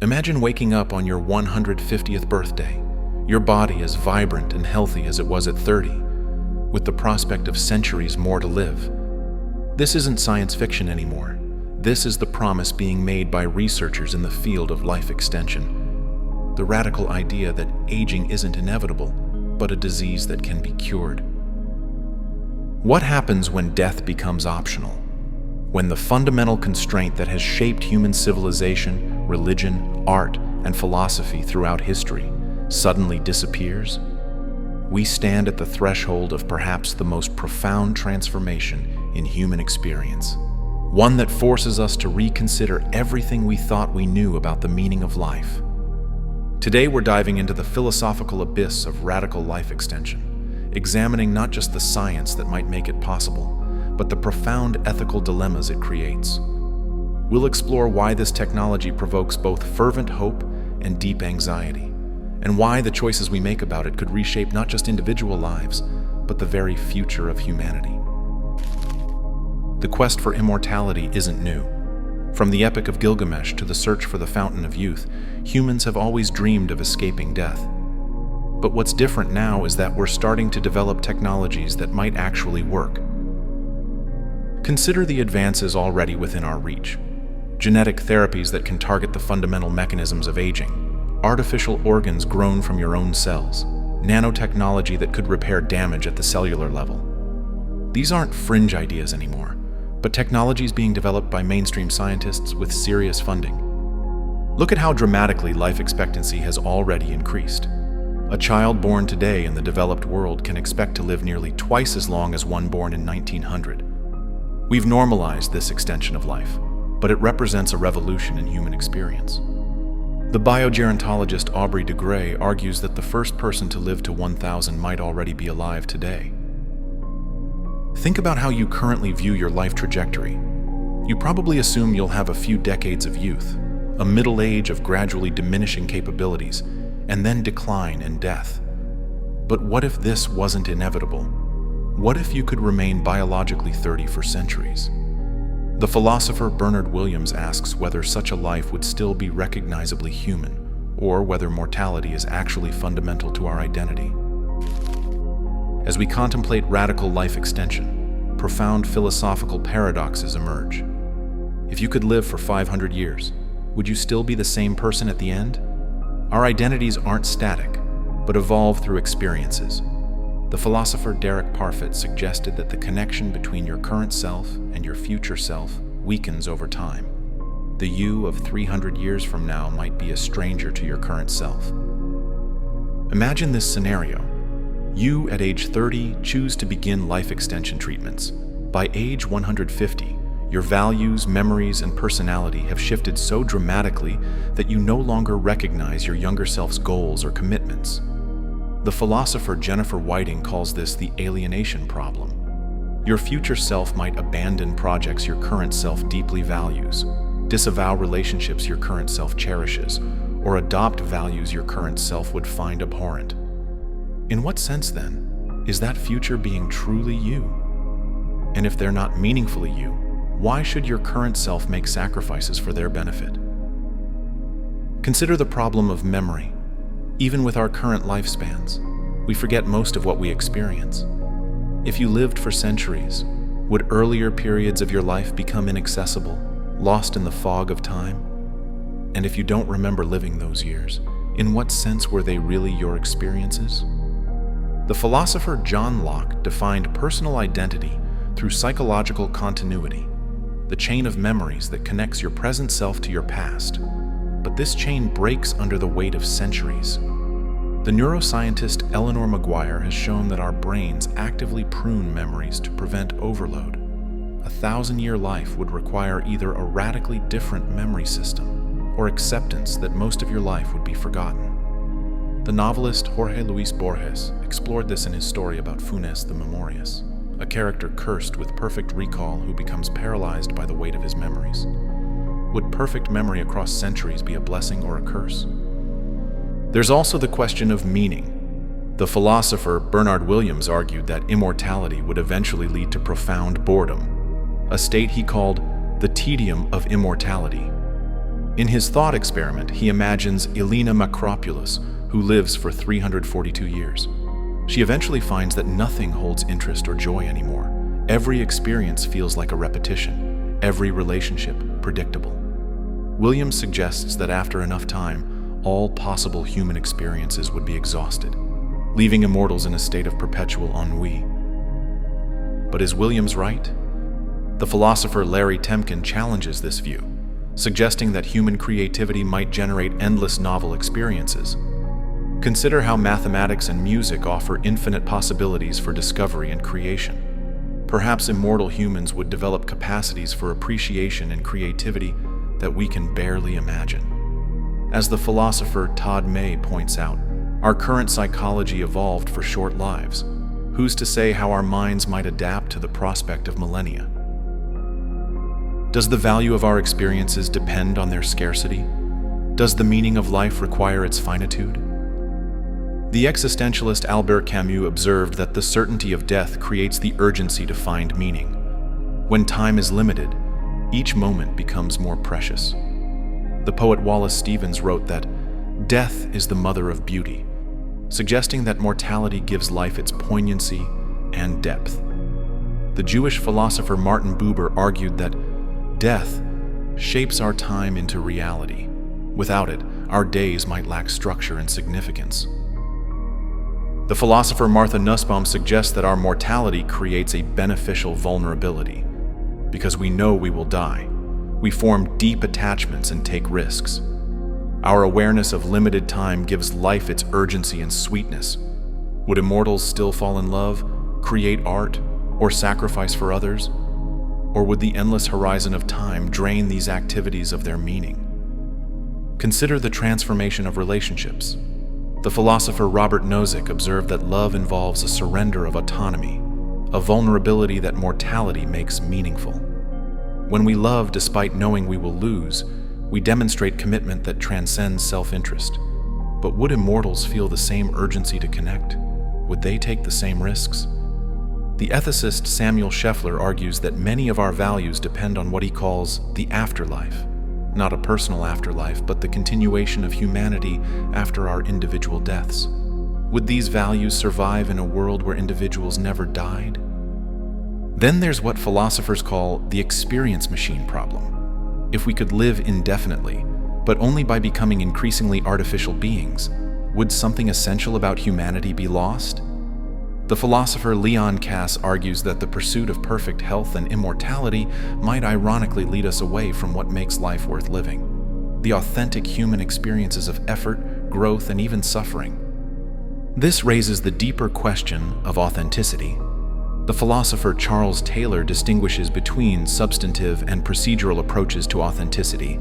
Imagine waking up on your 150th birthday, your body as vibrant and healthy as it was at 30, with the prospect of centuries more to live. This isn't science fiction anymore. This is the promise being made by researchers in the field of life extension. The radical idea that aging isn't inevitable, but a disease that can be cured. What happens when death becomes optional? When the fundamental constraint that has shaped human civilization, religion, art, and philosophy throughout history suddenly disappears? We stand at the threshold of perhaps the most profound transformation in human experience. One that forces us to reconsider everything we thought we knew about the meaning of life. Today we're diving into the philosophical abyss of radical life extension, examining not just the science that might make it possible, but the profound ethical dilemmas it creates. We'll explore why this technology provokes both fervent hope and deep anxiety, and why the choices we make about it could reshape not just individual lives, but the very future of humanity. The quest for immortality isn't new. From the Epic of Gilgamesh to the search for the Fountain of Youth, humans have always dreamed of escaping death. But what's different now is that we're starting to develop technologies that might actually work. Consider the advances already within our reach. Genetic therapies that can target the fundamental mechanisms of aging, artificial organs grown from your own cells, nanotechnology that could repair damage at the cellular level. These aren't fringe ideas anymore, but technologies being developed by mainstream scientists with serious funding. Look at how dramatically life expectancy has already increased. A child born today in the developed world can expect to live nearly twice as long as one born in 1900. We've normalized this extension of life, but it represents a revolution in human experience. The biogerontologist Aubrey de Grey argues that the first person to live to 1,000 might already be alive today. Think about how you currently view your life trajectory. You probably assume you'll have a few decades of youth, a middle age of gradually diminishing capabilities, and then decline and death. But what if this wasn't inevitable? What if you could remain biologically 30 for centuries? The philosopher Bernard Williams asks whether such a life would still be recognizably human, or whether mortality is actually fundamental to our identity. As we contemplate radical life extension, profound philosophical paradoxes emerge. If you could live for 500 years, would you still be the same person at the end? Our identities aren't static, but evolve through experiences. The philosopher Derek Parfit suggested that the connection between your current self and your future self weakens over time. The you of 300 years from now might be a stranger to your current self. Imagine this scenario. You, at age 30, choose to begin life extension treatments. By age 150, your values, memories, and personality have shifted so dramatically that you no longer recognize your younger self's goals or commitments. The philosopher Jennifer Whiting calls this the alienation problem. Your future self might abandon projects your current self deeply values, disavow relationships your current self cherishes, or adopt values your current self would find abhorrent. In what sense, then, is that future being truly you? And if they're not meaningfully you, why should your current self make sacrifices for their benefit? Consider the problem of memory. Even with our current lifespans, we forget most of what we experience. If you lived for centuries, would earlier periods of your life become inaccessible, lost in the fog of time? And if you don't remember living those years, in what sense were they really your experiences? The philosopher John Locke defined personal identity through psychological continuity, the chain of memories that connects your present self to your past. But this chain breaks under the weight of centuries. The neuroscientist Eleanor Maguire has shown that our brains actively prune memories to prevent overload. A 1,000-year life would require either a radically different memory system or acceptance that most of your life would be forgotten. The novelist Jorge Luis Borges explored this in his story about Funes the Memorious, a character cursed with perfect recall who becomes paralyzed by the weight of his memories. Would perfect memory across centuries be a blessing or a curse? There's also the question of meaning. The philosopher Bernard Williams argued that immortality would eventually lead to profound boredom, a state he called the tedium of immortality. In his thought experiment, he imagines Elena Macropoulos, who lives for 342 years. She eventually finds that nothing holds interest or joy anymore. Every experience feels like a repetition, every relationship predictable. Williams suggests that after enough time, all possible human experiences would be exhausted, leaving immortals in a state of perpetual ennui. But is Williams right? The philosopher Larry Temkin challenges this view, suggesting that human creativity might generate endless novel experiences. Consider how mathematics and music offer infinite possibilities for discovery and creation. Perhaps immortal humans would develop capacities for appreciation and creativity that we can barely imagine. As the philosopher Todd May points out, our current psychology evolved for short lives. Who's to say how our minds might adapt to the prospect of millennia? Does the value of our experiences depend on their scarcity? Does the meaning of life require its finitude? The existentialist Albert Camus observed that the certainty of death creates the urgency to find meaning. When time is limited, each moment becomes more precious. The poet Wallace Stevens wrote that death is the mother of beauty, suggesting that mortality gives life its poignancy and depth. The Jewish philosopher Martin Buber argued that death shapes our time into reality. Without it, our days might lack structure and significance. The philosopher Martha Nussbaum suggests that our mortality creates a beneficial vulnerability. Because we know we will die, we form deep attachments and take risks. Our awareness of limited time gives life its urgency and sweetness. Would immortals still fall in love, create art, or sacrifice for others? Or would the endless horizon of time drain these activities of their meaning? Consider the transformation of relationships. The philosopher Robert Nozick observed that love involves a surrender of autonomy, a vulnerability that mortality makes meaningful. When we love despite knowing we will lose, we demonstrate commitment that transcends self-interest. But would immortals feel the same urgency to connect? Would they take the same risks? The ethicist Samuel Scheffler argues that many of our values depend on what he calls the afterlife. Not a personal afterlife, but the continuation of humanity after our individual deaths. Would these values survive in a world where individuals never died? Then there's what philosophers call the experience machine problem. If we could live indefinitely, but only by becoming increasingly artificial beings, would something essential about humanity be lost? The philosopher Leon Kass argues that the pursuit of perfect health and immortality might ironically lead us away from what makes life worth living: the authentic human experiences of effort, growth, and even suffering. This raises the deeper question of authenticity. The philosopher Charles Taylor distinguishes between substantive and procedural approaches to authenticity.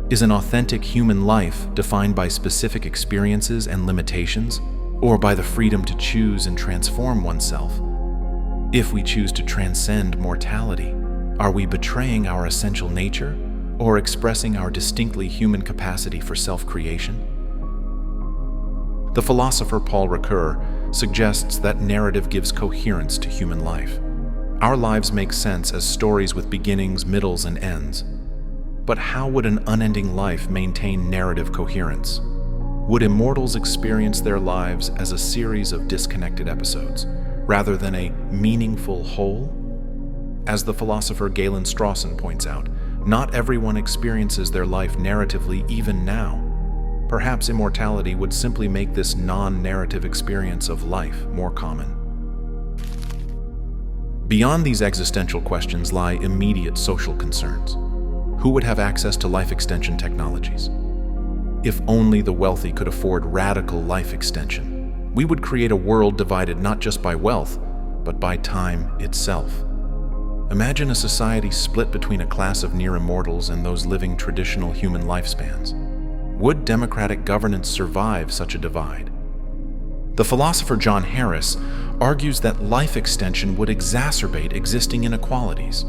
Is an authentic human life defined by specific experiences and limitations, or by the freedom to choose and transform oneself? If we choose to transcend mortality, are we betraying our essential nature or expressing our distinctly human capacity for self-creation? The philosopher Paul Ricoeur suggests that narrative gives coherence to human life. Our lives make sense as stories with beginnings, middles, and ends. But how would an unending life maintain narrative coherence? Would immortals experience their lives as a series of disconnected episodes, rather than a meaningful whole? As the philosopher Galen Strawson points out, not everyone experiences their life narratively even now. Perhaps immortality would simply make this non-narrative experience of life more common. Beyond these existential questions lie immediate social concerns. Who would have access to life extension technologies? If only the wealthy could afford radical life extension, we would create a world divided not just by wealth, but by time itself. Imagine a society split between a class of near immortals and those living traditional human lifespans. Would democratic governance survive such a divide? The philosopher John Harris argues that life extension would exacerbate existing inequalities.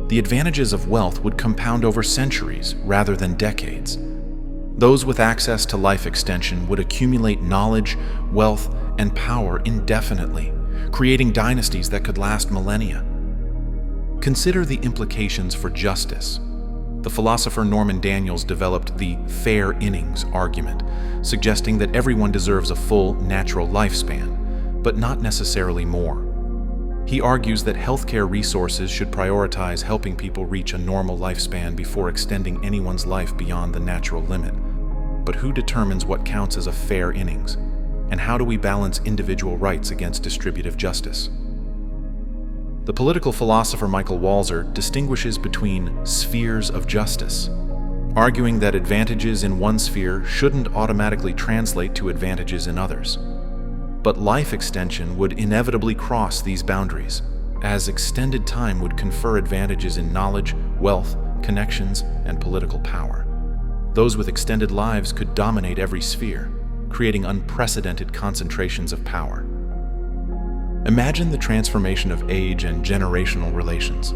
The advantages of wealth would compound over centuries rather than decades. Those with access to life extension would accumulate knowledge, wealth, and power indefinitely, creating dynasties that could last millennia. Consider the implications for justice. The philosopher Norman Daniels developed the fair innings argument, suggesting that everyone deserves a full, natural lifespan, but not necessarily more. He argues that healthcare resources should prioritize helping people reach a normal lifespan before extending anyone's life beyond the natural limit. But who determines what counts as a fair innings? And how do we balance individual rights against distributive justice? The political philosopher Michael Walzer distinguishes between spheres of justice, arguing that advantages in one sphere shouldn't automatically translate to advantages in others. But life extension would inevitably cross these boundaries, as extended time would confer advantages in knowledge, wealth, connections, and political power. Those with extended lives could dominate every sphere, creating unprecedented concentrations of power. Imagine the transformation of age and generational relations.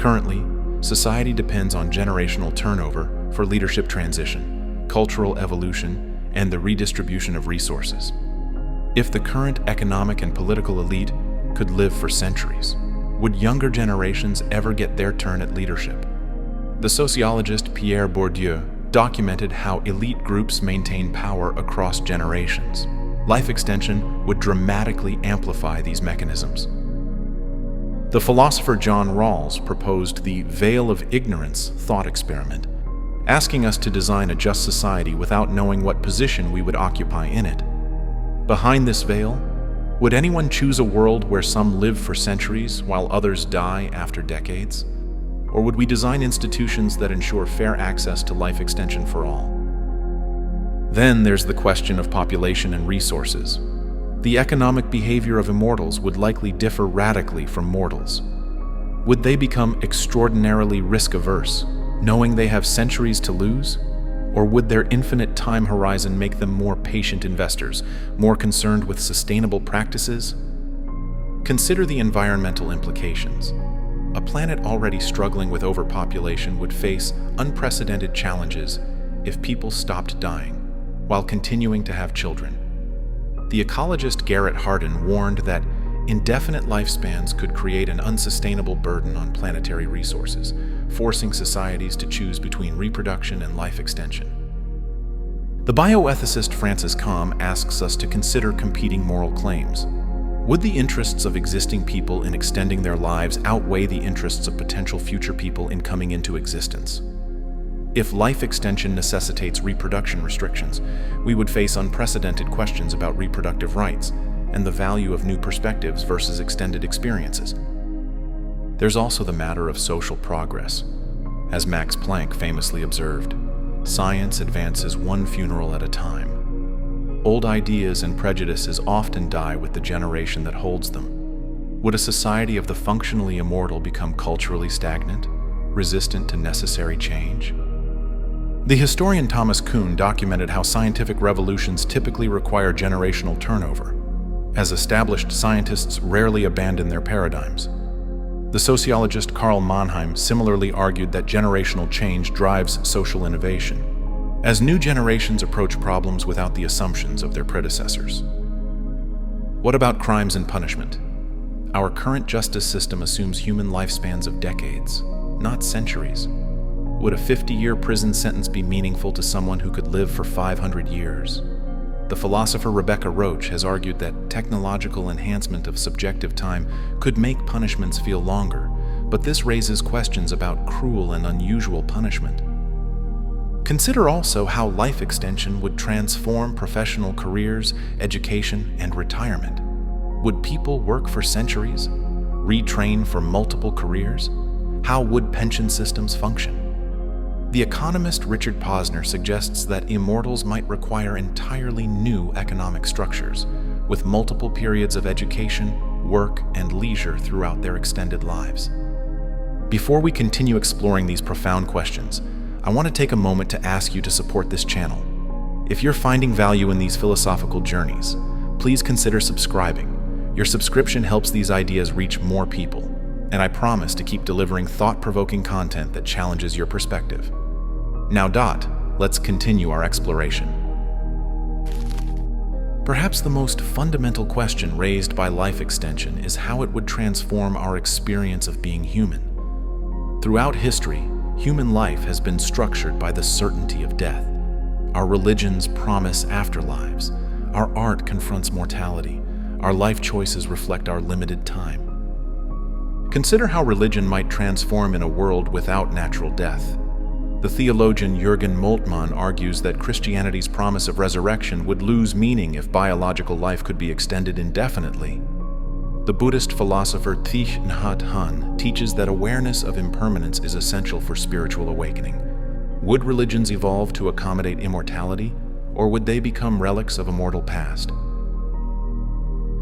Currently, society depends on generational turnover for leadership transition, cultural evolution, and the redistribution of resources. If the current economic and political elite could live for centuries, would younger generations ever get their turn at leadership? The sociologist Pierre Bourdieu documented how elite groups maintain power across generations. Life extension would dramatically amplify these mechanisms. The philosopher John Rawls proposed the veil of ignorance thought experiment, asking us to design a just society without knowing what position we would occupy in it. Behind this veil, would anyone choose a world where some live for centuries while others die after decades? Or would we design institutions that ensure fair access to life extension for all? Then there's the question of population and resources. The economic behavior of immortals would likely differ radically from mortals. Would they become extraordinarily risk-averse, knowing they have centuries to lose? Or would their infinite time horizon make them more patient investors, more concerned with sustainable practices? Consider the environmental implications. A planet already struggling with overpopulation would face unprecedented challenges if people stopped dying while continuing to have children. The ecologist Garrett Hardin warned that indefinite lifespans could create an unsustainable burden on planetary resources, forcing societies to choose between reproduction and life extension. The bioethicist Francis Combe asks us to consider competing moral claims. Would the interests of existing people in extending their lives outweigh the interests of potential future people in coming into existence? If life extension necessitates reproduction restrictions, we would face unprecedented questions about reproductive rights and the value of new perspectives versus extended experiences. There's also the matter of social progress. As Max Planck famously observed, science advances one funeral at a time. Old ideas and prejudices often die with the generation that holds them. Would a society of the functionally immortal become culturally stagnant, resistant to necessary change? The historian Thomas Kuhn documented how scientific revolutions typically require generational turnover, as established scientists rarely abandon their paradigms. The sociologist Karl Mannheim similarly argued that generational change drives social innovation, as new generations approach problems without the assumptions of their predecessors. What about crimes and punishment? Our current justice system assumes human lifespans of decades, not centuries. Would a 50-year prison sentence be meaningful to someone who could live for 500 years? The philosopher Rebecca Roach has argued that technological enhancement of subjective time could make punishments feel longer, but this raises questions about cruel and unusual punishment. Consider also how life extension would transform professional careers, education, and retirement. Would people work for centuries, retrain for multiple careers? How would pension systems function? The economist Richard Posner suggests that immortals might require entirely new economic structures, with multiple periods of education, work, and leisure throughout their extended lives. Before we continue exploring these profound questions, I want to take a moment to ask you to support this channel. If you're finding value in these philosophical journeys, please consider subscribing. Your subscription helps these ideas reach more people, and I promise to keep delivering thought-provoking content that challenges your perspective. Now, let's continue our exploration. Perhaps the most fundamental question raised by life extension is how it would transform our experience of being human. Throughout history, human life has been structured by the certainty of death. Our religions promise afterlives. Our art confronts mortality. Our life choices reflect our limited time. Consider how religion might transform in a world without natural death. The theologian Jürgen Moltmann argues that Christianity's promise of resurrection would lose meaning if biological life could be extended indefinitely. The Buddhist philosopher Thich Nhat Hanh teaches that awareness of impermanence is essential for spiritual awakening. Would religions evolve to accommodate immortality, or would they become relics of a mortal past?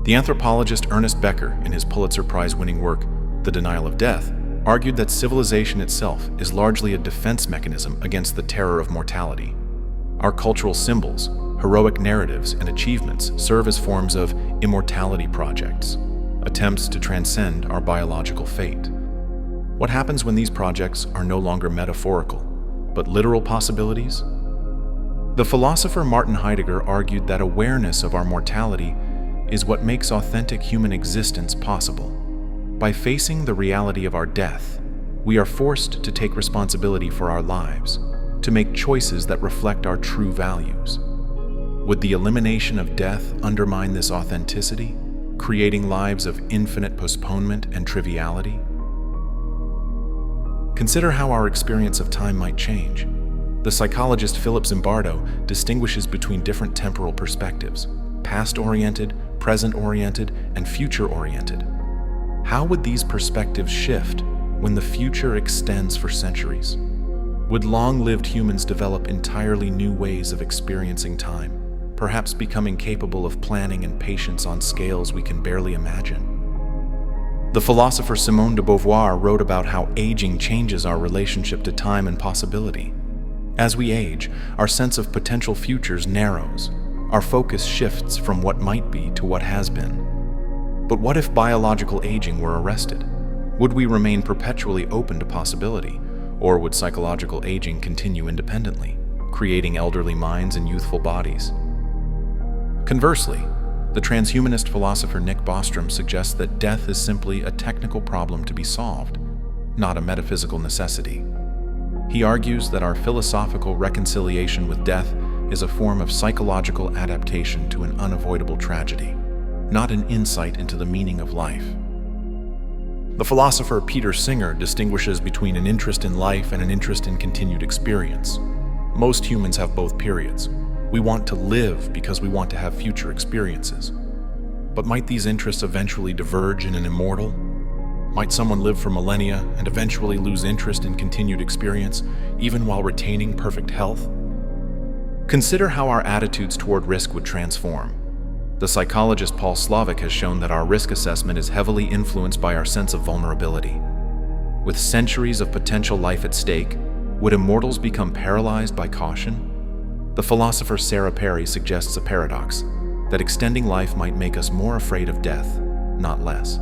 The anthropologist Ernest Becker, in his Pulitzer Prize-winning work, The Denial of Death, argued that civilization itself is largely a defense mechanism against the terror of mortality. Our cultural symbols, heroic narratives, and achievements serve as forms of immortality projects, attempts to transcend our biological fate. What happens when these projects are no longer metaphorical, but literal possibilities? The philosopher Martin Heidegger argued that awareness of our mortality is what makes authentic human existence possible. By facing the reality of our death, we are forced to take responsibility for our lives, to make choices that reflect our true values. Would the elimination of death undermine this authenticity, creating lives of infinite postponement and triviality? Consider how our experience of time might change. The psychologist Philip Zimbardo distinguishes between different temporal perspectives: past-oriented, present-oriented, and future-oriented. How would these perspectives shift when the future extends for centuries? Would long-lived humans develop entirely new ways of experiencing time, perhaps becoming capable of planning and patience on scales we can barely imagine? The philosopher Simone de Beauvoir wrote about how aging changes our relationship to time and possibility. As we age, our sense of potential futures narrows. Our focus shifts from what might be to what has been. But what if biological aging were arrested? Would we remain perpetually open to possibility, or would psychological aging continue independently, creating elderly minds and youthful bodies? Conversely, the transhumanist philosopher Nick Bostrom suggests that death is simply a technical problem to be solved, not a metaphysical necessity. He argues that our philosophical reconciliation with death is a form of psychological adaptation to an unavoidable tragedy, not an insight into the meaning of life. The philosopher Peter Singer distinguishes between an interest in life and an interest in continued experience. Most humans have both periods. We want to live because we want to have future experiences. But might these interests eventually diverge in an immortal? Might someone live for millennia and eventually lose interest in continued experience, even while retaining perfect health? Consider how our attitudes toward risk would transform. The psychologist Paul Slovic has shown that our risk assessment is heavily influenced by our sense of vulnerability. With centuries of potential life at stake, would immortals become paralyzed by caution? The philosopher Sarah Perry suggests a paradox, that extending life might make us more afraid of death, not less.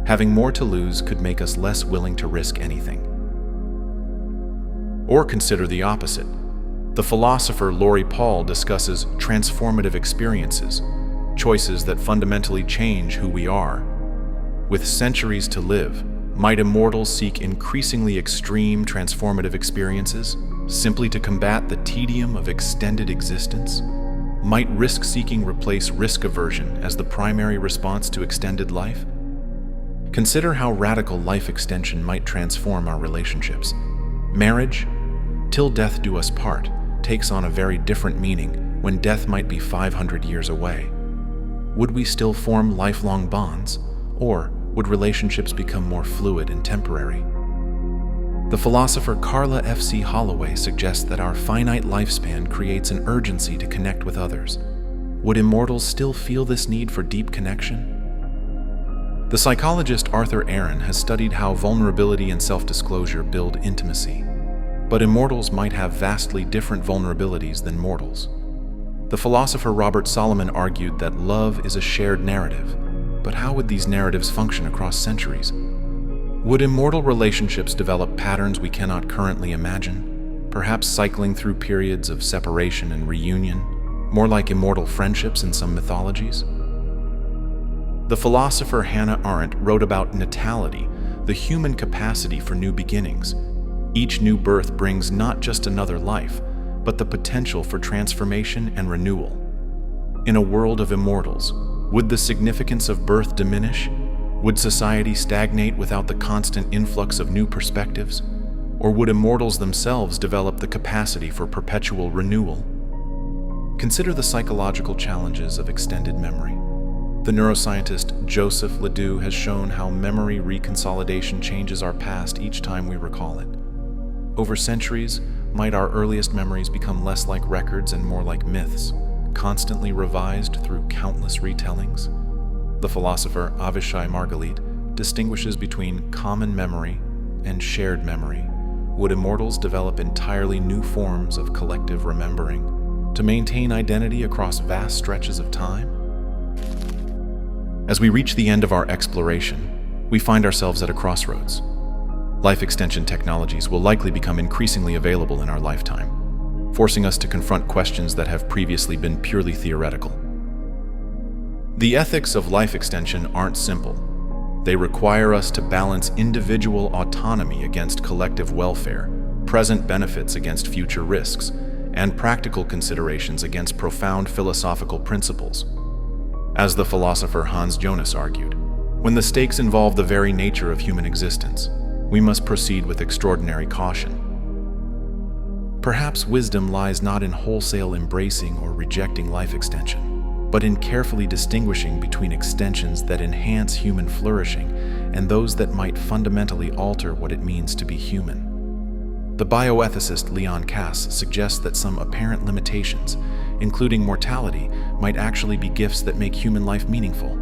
Having more to lose could make us less willing to risk anything. Or consider the opposite. The philosopher Laurie Paul discusses transformative experiences, choices that fundamentally change who we are. With centuries to live, might immortals seek increasingly extreme transformative experiences, simply to combat the tedium of extended existence? Might risk-seeking replace risk aversion as the primary response to extended life? Consider how radical life extension might transform our relationships. Marriage, till death do us part, takes on a very different meaning when death might be 500 years away. Would we still form lifelong bonds, or would relationships become more fluid and temporary? The philosopher Carla F.C. Holloway suggests that our finite lifespan creates an urgency to connect with others. Would immortals still feel this need for deep connection? The psychologist Arthur Aaron has studied how vulnerability and self-disclosure build intimacy, but immortals might have vastly different vulnerabilities than mortals. The philosopher Robert Solomon argued that love is a shared narrative, but how would these narratives function across centuries? Would immortal relationships develop patterns we cannot currently imagine, perhaps cycling through periods of separation and reunion, more like immortal friendships in some mythologies? The philosopher Hannah Arendt wrote about natality, the human capacity for new beginnings. Each new birth brings not just another life, but the potential for transformation and renewal. In a world of immortals, would the significance of birth diminish? Would society stagnate without the constant influx of new perspectives? Or would immortals themselves develop the capacity for perpetual renewal? Consider the psychological challenges of extended memory. The neuroscientist Joseph Ledoux has shown how memory reconsolidation changes our past each time we recall it. Over centuries, might our earliest memories become less like records and more like myths, constantly revised through countless retellings? The philosopher Avishai Margalit distinguishes between common memory and shared memory. Would immortals develop entirely new forms of collective remembering to maintain identity across vast stretches of time? As we reach the end of our exploration, we find ourselves at a crossroads. Life extension technologies will likely become increasingly available in our lifetime, forcing us to confront questions that have previously been purely theoretical. The ethics of life extension aren't simple. They require us to balance individual autonomy against collective welfare, present benefits against future risks, and practical considerations against profound philosophical principles. As the philosopher Hans Jonas argued, when the stakes involve the very nature of human existence, we must proceed with extraordinary caution. Perhaps wisdom lies not in wholesale embracing or rejecting life extension, but in carefully distinguishing between extensions that enhance human flourishing and those that might fundamentally alter what it means to be human. The bioethicist Leon Kass suggests that some apparent limitations, including mortality, might actually be gifts that make human life meaningful.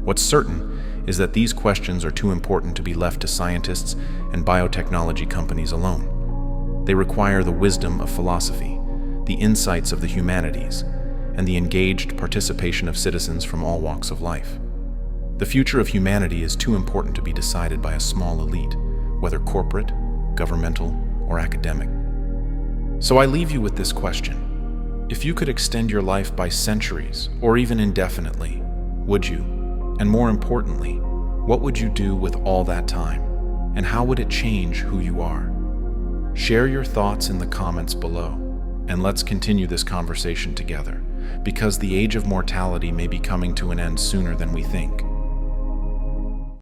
What's certain is that these questions are too important to be left to scientists and biotechnology companies alone. They require the wisdom of philosophy, the insights of the humanities, and the engaged participation of citizens from all walks of life. The future of humanity is too important to be decided by a small elite, whether corporate, governmental, or academic. So I leave you with this question. If you could extend your life by centuries, or even indefinitely, would you? And more importantly, what would you do with all that time? And how would it change who you are? Share your thoughts in the comments below, and let's continue this conversation together, because the age of mortality may be coming to an end sooner than we think.